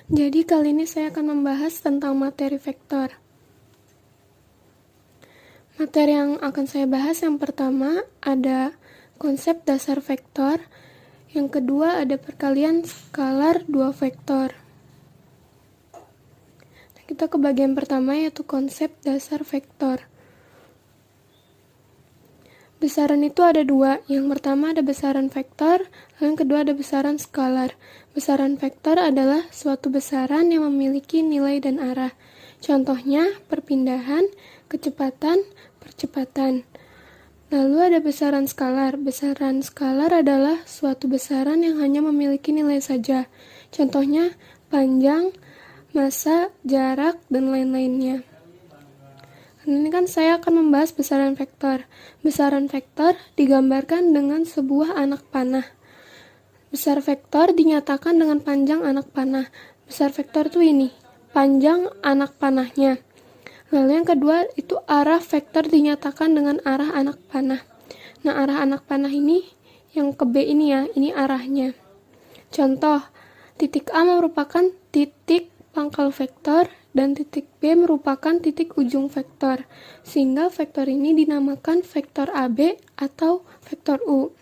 Jadi kali ini saya akan membahas tentang materi vektor. Materi yang akan saya bahas yang pertama ada konsep dasar vektor, yang kedua ada perkalian skalar dua vektor. Kita ke bagian pertama yaitu konsep dasar vektor. Besaran itu ada dua, yang pertama ada besaran vektor, lalu yang kedua ada besaran skalar. Besaran vektor adalah suatu besaran yang memiliki nilai dan arah. Contohnya perpindahan, kecepatan, percepatan. Lalu ada besaran skalar. Besaran skalar adalah suatu besaran yang hanya memiliki nilai saja. Contohnya panjang, massa, jarak, dan lain-lainnya. Ini kan saya akan membahas besaran vektor. Besaran vektor digambarkan dengan sebuah anak panah. Besar vektor dinyatakan dengan panjang anak panah. Besar vektor itu ini, panjang anak panahnya. Lalu yang kedua itu arah vektor dinyatakan dengan arah anak panah. Nah, arah anak panah ini yang ke B ini ya, ini arahnya. Contoh, titik A merupakan titik pangkal vektor dan titik B merupakan titik ujung vektor, sehingga vektor ini dinamakan vektor AB atau vektor U.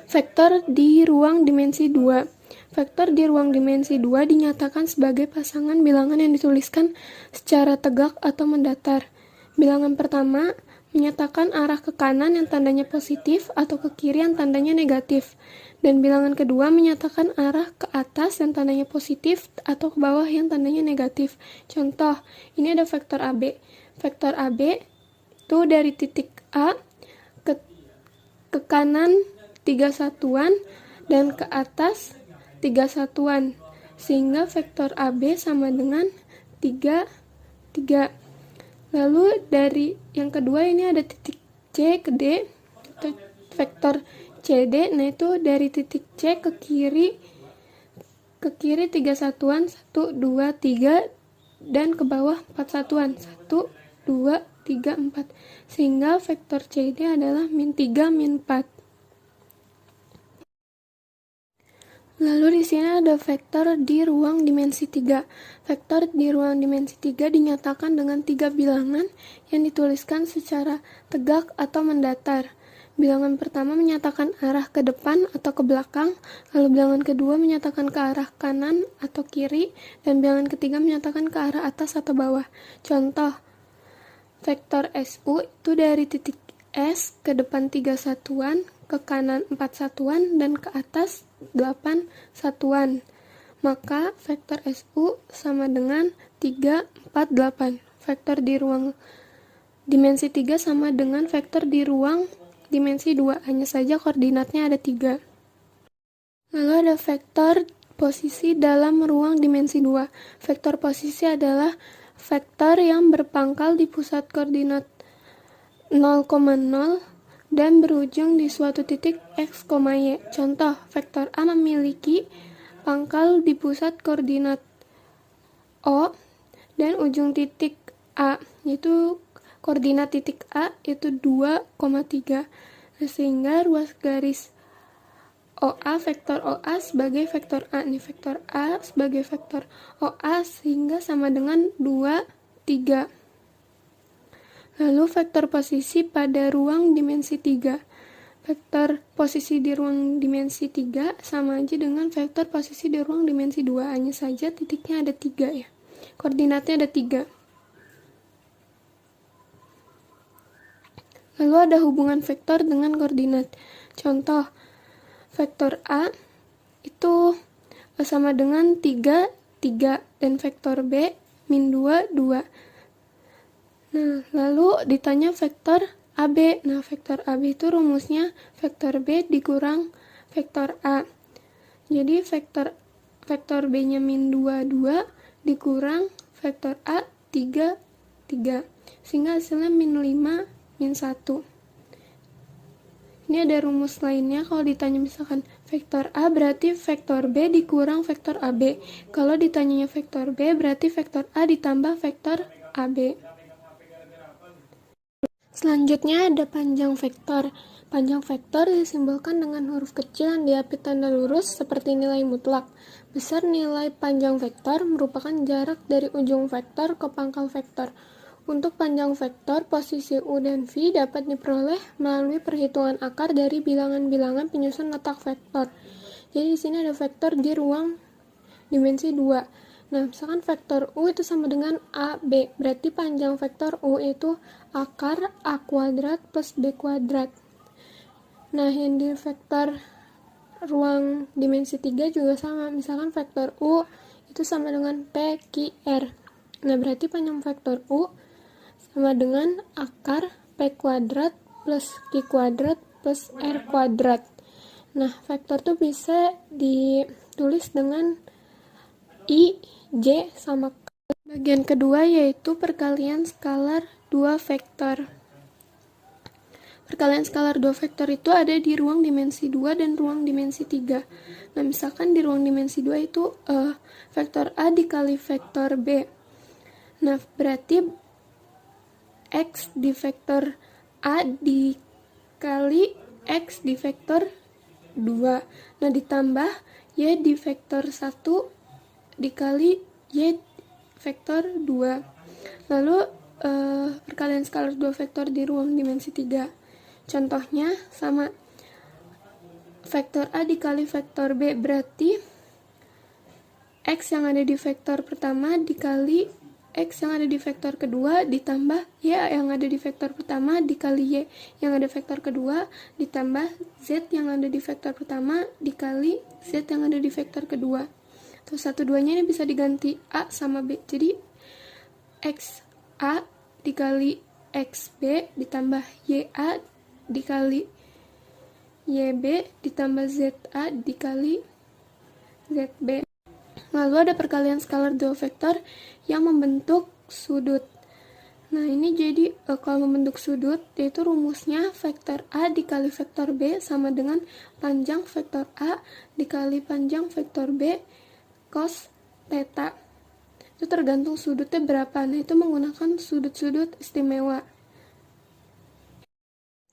Vektor di ruang dimensi 2. Vektor di ruang dimensi 2 dinyatakan sebagai pasangan bilangan yang dituliskan secara tegak atau mendatar. Bilangan pertama menyatakan arah ke kanan yang tandanya positif atau ke kiri yang tandanya negatif. Dan bilangan kedua menyatakan arah ke atas yang tandanya positif atau ke bawah yang tandanya negatif. Contoh, ini ada vektor AB. Vektor AB itu dari titik A ke kanan 3 satuan dan ke atas 3 satuan. Sehingga vektor AB sama dengan 3, 3. Lalu dari yang kedua ini ada titik C ke D, vektor CD, nah itu dari titik C ke kiri 3 satuan, 1, 2, 3, dan ke bawah 4 satuan, 1, 2, 3, 4. Sehingga vektor CD adalah min 3, min 4. Lalu di sini ada vektor di ruang dimensi 3. Vektor di ruang dimensi 3 dinyatakan dengan 3 bilangan yang dituliskan secara tegak atau mendatar. Bilangan pertama menyatakan arah ke depan atau ke belakang, lalu bilangan kedua menyatakan ke arah kanan atau kiri, dan bilangan ketiga menyatakan ke arah atas atau bawah. Contoh, vektor SU itu dari titik S ke depan 3 satuan, ke kanan 4 satuan, dan ke atas 8 satuan. Maka vektor SU sama dengan 3, 4, 8. Vektor di ruang dimensi 3 sama dengan vektor di ruang dimensi 2, hanya saja koordinatnya ada 3. Lalu ada vektor posisi dalam ruang dimensi 2. Vektor posisi adalah vektor yang berpangkal di pusat koordinat 0,0 dan berujung di suatu titik x, y. Contoh, vektor A memiliki pangkal di pusat koordinat O dan ujung titik A, yaitu koordinat titik A itu 2,3. Sehingga ruas garis OA, vektor OA sebagai vektor A. Ini vektor A sebagai vektor OA sehingga sama dengan 2, 3. Lalu vektor posisi pada ruang dimensi 3. Vektor posisi di ruang dimensi 3 sama aja dengan vektor posisi di ruang dimensi 2. Hanya saja titiknya ada 3 ya. Koordinatnya ada 3. Lalu ada hubungan vektor dengan koordinat. Contoh, vektor A itu sama dengan 3, 3, dan vektor B min 2, 2. Nah, lalu ditanya vektor AB. Nah, vektor AB itu rumusnya vektor B dikurang vektor A. Jadi vektor B-nya min 2, 2 dikurang vektor A 3, 3. Sehingga hasilnya min 5, min 1. Ini ada rumus lainnya kalau ditanya misalkan vektor A berarti vektor B dikurang vektor AB. Kalau ditanyanya vektor B berarti vektor A ditambah vektor AB. Selanjutnya ada panjang vektor. Panjang vektor disimbolkan dengan huruf kecil yang diapit tanda lurus seperti nilai mutlak. Besar nilai panjang vektor merupakan jarak dari ujung vektor ke pangkal vektor. Untuk panjang vektor, posisi U dan V dapat diperoleh melalui perhitungan akar dari bilangan-bilangan penyusun letak vektor. Jadi di sini ada vektor di ruang dimensi 2. Nah, misalkan vektor U itu sama dengan AB, berarti panjang vektor U itu akar A kuadrat plus B kuadrat. Nah, yang di vektor ruang dimensi 3 juga sama, misalkan vektor U itu sama dengan PQR. Nah, berarti panjang vektor U sama dengan akar P kuadrat plus Q kuadrat plus R kuadrat. Nah, vektor tuh bisa ditulis dengan I, J sama K. Bagian kedua yaitu perkalian skalar 2 vektor. Perkalian skalar 2 vektor itu ada di ruang dimensi 2 dan ruang dimensi 3. Nah, misalkan di ruang dimensi 2 itu vektor A dikali vektor B. Nah, berarti X di vektor A dikali X di vektor 2. Nah, ditambah Y di vektor 1 dikali Y vektor 2. Lalu perkalian skalar 2 vektor di ruang dimensi 3. Contohnya sama vektor A dikali vektor B, berarti X yang ada di vektor pertama dikali X yang ada di vektor kedua ditambah Y yang ada di vektor pertama dikali Y yang ada vektor kedua ditambah Z yang ada di vektor pertama dikali Z yang ada di vektor kedua. Terus satu-duanya ini bisa diganti A sama B. Jadi X A dikali X B ditambah Y A dikali Y B ditambah Z A dikali Z B. Lalu ada perkalian skalar 2 vektor yang membentuk sudut. Nah, ini jadi kalau membentuk sudut, yaitu rumusnya vektor A dikali vektor B sama dengan panjang vektor A dikali panjang vektor B cos theta. Itu tergantung sudutnya berapa. Nah, itu menggunakan sudut-sudut istimewa.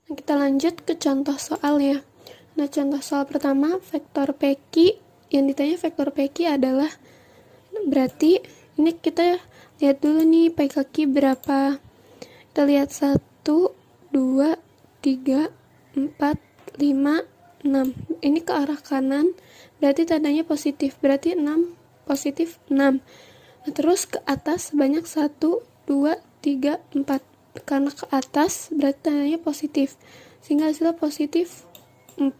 Nah, kita lanjut ke contoh soal ya. Nah, contoh soal pertama, vektor PQ, yang ditanya vektor PQ adalah, berarti ini kita lihat dulu nih PQ berapa. Kita lihat 1, 2, 3, 4, 5, 6. Ini ke arah kanan, berarti tandanya positif, berarti 6 positif 6. Nah, terus ke atas sebanyak 1, 2, 3, 4. Karena ke atas berarti tandanya positif, sehingga hasilnya positif 4.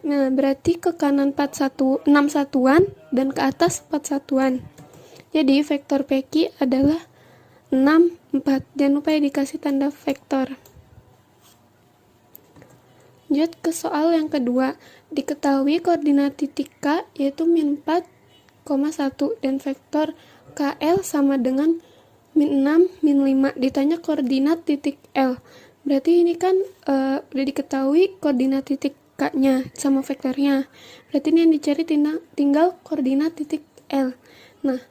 Nah, berarti ke kanan 6 satuan dan ke atas 4 satuan. Jadi vektor PQ adalah 6, 4. Jangan lupa ya dikasih tanda vektor. Lanjut ke soal yang kedua. Diketahui koordinat titik K yaitu min 4,1 dan vektor KL sama dengan min 6, min 5. Ditanya koordinat titik L. Berarti ini kan udah diketahui koordinat titik K-nya sama vektornya. Berarti ini yang dicari tinggal koordinat titik L. Nah,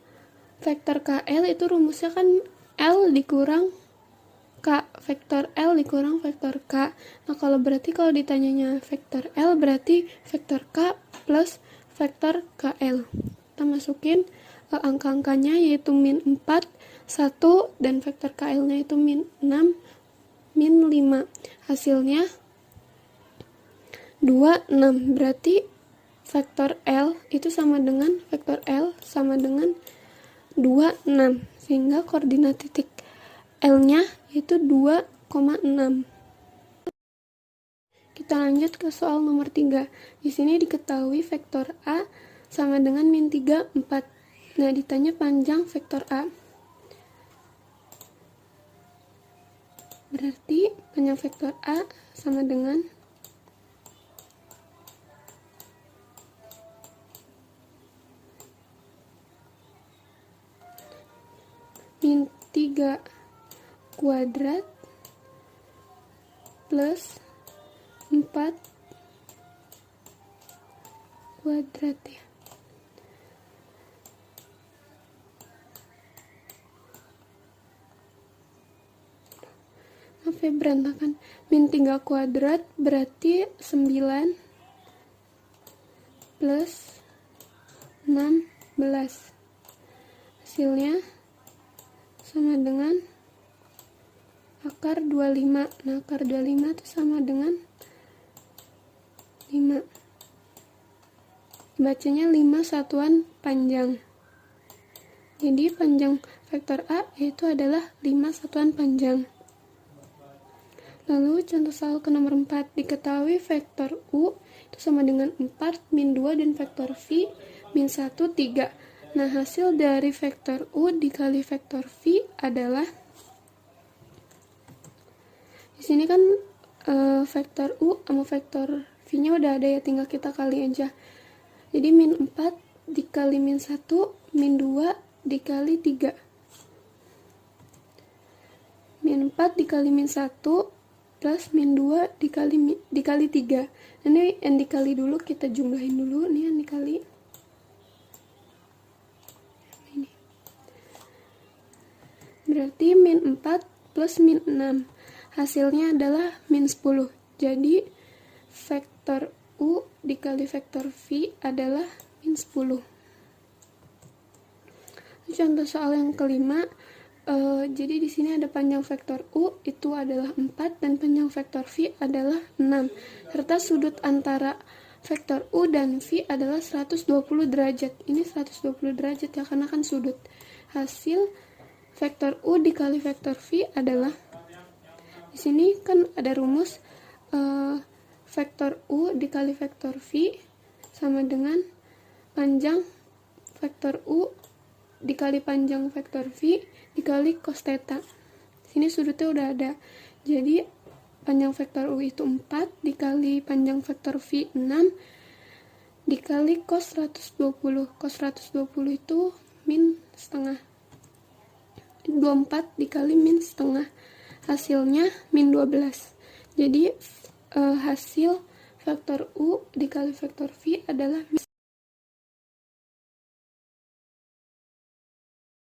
vektor KL itu rumusnya kan L dikurang K, vektor L dikurang vektor K. Nah, kalau ditanyanya vektor L, berarti vektor K plus vektor KL. Kita masukin angka-angkanya yaitu min 4, 1, dan vektor KL-nya itu min 6, min 5. Hasilnya 2, 6. Berarti vektor L itu sama dengan vektor L sama dengan 2, 6. Sehingga koordinat titik L-nya itu 2,6. Kita lanjut ke soal nomor 3. Di sini diketahui vektor A sama dengan min 3, 4. Nah, ditanya panjang vektor A. Berarti panjang vektor A sama dengan min 3 kuadrat plus 4 kuadrat ya. maaf ya berantakan. Min 3 kuadrat berarti 9 plus 16. Hasilnya sama dengan akar 25. Nah, akar 25 itu sama dengan 5. Bacanya 5 satuan panjang. Jadi panjang vektor A yaitu adalah 5 satuan panjang. Lalu contoh soal ke nomor 4. Diketahui vektor U itu sama dengan 4, min 2, dan vektor V, min 1, 3. Nah, hasil dari vektor U dikali vektor V adalah, di sini kan vektor U sama vektor V-nya udah ada ya, tinggal kita kali aja. Jadi min 4 dikali min 1, min 2 dikali 3. Min 4 dikali min 1 plus min 2 dikali 3. Ini yang dikali dulu, kita jumlahin dulu. Ini yang dikali. Ini. Berarti min 4 plus min 6. Hasilnya adalah min 10. Jadi vektor U dikali vektor V adalah min 10. Contoh soal yang kelima, jadi di sini ada panjang vektor U itu adalah 4 dan panjang vektor V adalah 6. Serta sudut antara vektor U dan V adalah 120 derajat. Ini 120 derajat ya, karena kan sudut. Hasil vektor U dikali vektor V adalah, di sini kan ada rumus vektor U dikali vektor V sama dengan panjang vektor U dikali panjang vektor V dikali cos theta. Sini sudutnya udah ada. Jadi panjang vektor U itu 4 dikali panjang vektor V 6 dikali cos 120. Cos 120 itu min setengah. 24 dikali min setengah. Hasilnya min 12. Jadi hasil vektor U dikali vektor V adalah